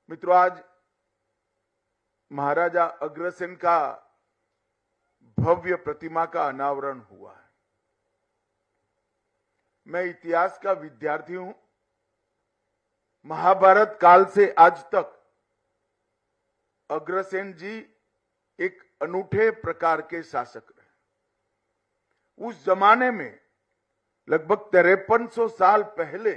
मित्रों, आज महाराजा अग्रसेन का भव्य प्रतिमा का अनावरण हुआ है। मैं इतिहास का विद्यार्थी हूं। महाभारत काल से आज तक अग्रसेन जी एक अनूठे प्रकार के शासक रहे। उस जमाने में लगभग 5300 साल पहले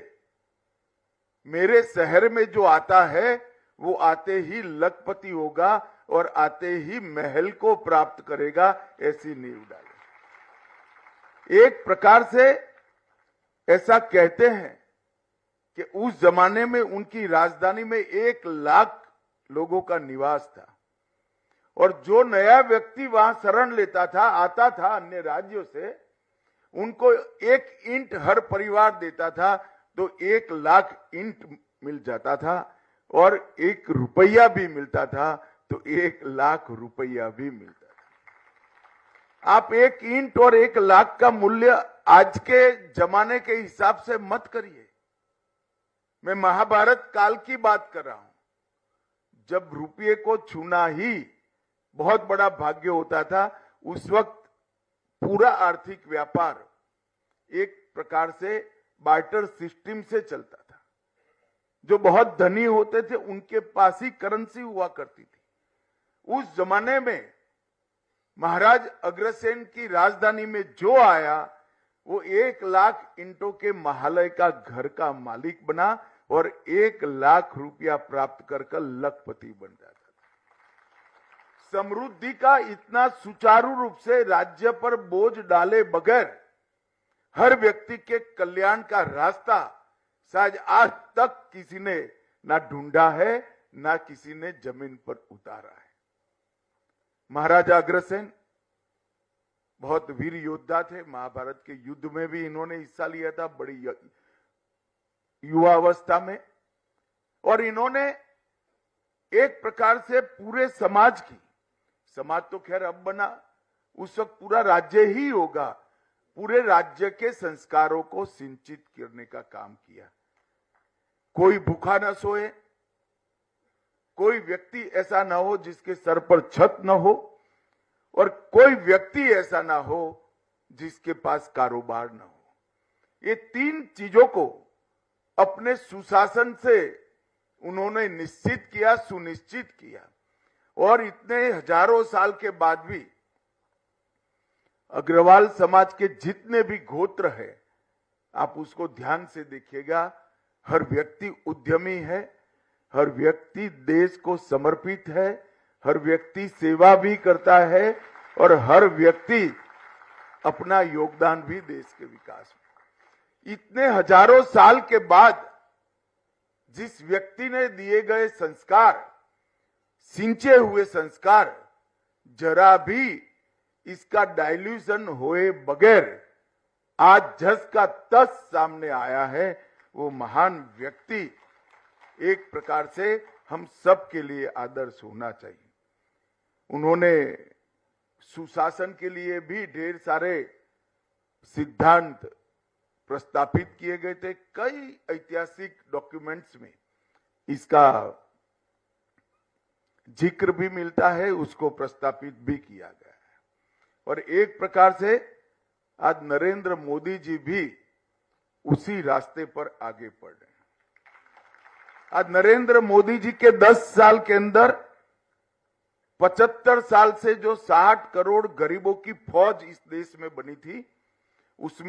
मेरे शहर में जो आता है वो आते ही लखपति होगा और आते ही महल को प्राप्त करेगा, ऐसी नींव डाली। एक प्रकार से ऐसा कहते हैं कि उस जमाने में उनकी राजधानी में 1 लाख लोगों का निवास था और जो नया व्यक्ति वहां शरण लेता था, आता था अन्य राज्यों से, उनको 1 ईंट हर परिवार देता था तो 1 लाख ईंट मिल जाता था और 1 रुपया भी मिलता था तो 1 लाख रुपया भी मिलता था। आप 1 ईंट और 1 लाख का मूल्य आज के जमाने के हिसाब से मत करिए। मैं महाभारत काल की बात कर रहा हूं, जब रुपये को छूना ही बहुत बड़ा भाग्य होता था। उस वक्त पूरा आर्थिक व्यापार एक प्रकार से बार्टर सिस्टम से चलता था। जो बहुत धनी होते थे उनके पास ही करेंसी हुआ करती थी। उस जमाने में महाराज अग्रसेन की राजधानी में जो आया वो 1 लाख ईंटों के महालय का घर का मालिक बना और 1 लाख रुपया प्राप्त कर लखपति बन जाता था। समृद्धि का इतना सुचारू रूप से राज्य पर बोझ डाले बगैर हर व्यक्ति के कल्याण का रास्ता शायद आज तक किसी ने ना ढूंढा है, ना किसी ने जमीन पर उतारा है। महाराजा अग्रसेन बहुत वीर योद्धा थे। महाभारत के युद्ध में भी इन्होंने हिस्सा लिया था, बड़ी युवा अवस्था में, और इन्होंने एक प्रकार से पूरे समाज की, समाज तो खैर अब बना, उस वक्त पूरा राज्य ही होगा, पूरे राज्य के संस्कारों को सिंचित करने का काम किया। कोई भूखा न सोए, कोई व्यक्ति ऐसा ना हो जिसके सर पर छत न हो, और कोई व्यक्ति ऐसा ना हो जिसके पास कारोबार न हो। ये 3 चीजों को अपने सुशासन से उन्होंने निश्चित किया, सुनिश्चित किया, और इतने हजारों साल के बाद भी अग्रवाल समाज के जितने भी गोत्र है, आप उसको ध्यान से देखिएगा, हर व्यक्ति उद्यमी है, हर व्यक्ति देश को समर्पित है, हर व्यक्ति सेवा भी करता है और हर व्यक्ति अपना योगदान भी देश के विकास में। इतने हजारों साल के बाद जिस व्यक्ति ने दिए गए संस्कार, सिंचे हुए संस्कार, जरा भी इसका डाइल्यूशन होए बगैर आज जस का तस सामने आया है, वो महान व्यक्ति एक प्रकार से हम सब के लिए आदर्श होना चाहिए। उन्होंने सुशासन के लिए भी ढेर सारे सिद्धांत प्रस्तापित किए गए थे। कई ऐतिहासिक डॉक्यूमेंट्स में इसका जिक्र भी मिलता है, उसको प्रस्तापित भी किया गया है। और एक प्रकार से आज नरेंद्र मोदी जी भी उसी रास्ते पर आगे बढ़ रहे हैं। आज नरेंद्र मोदी जी के 10 साल के अंदर 75 साल से जो 60 करोड़ गरीबों की फौज इस देश में बनी थी, उसमें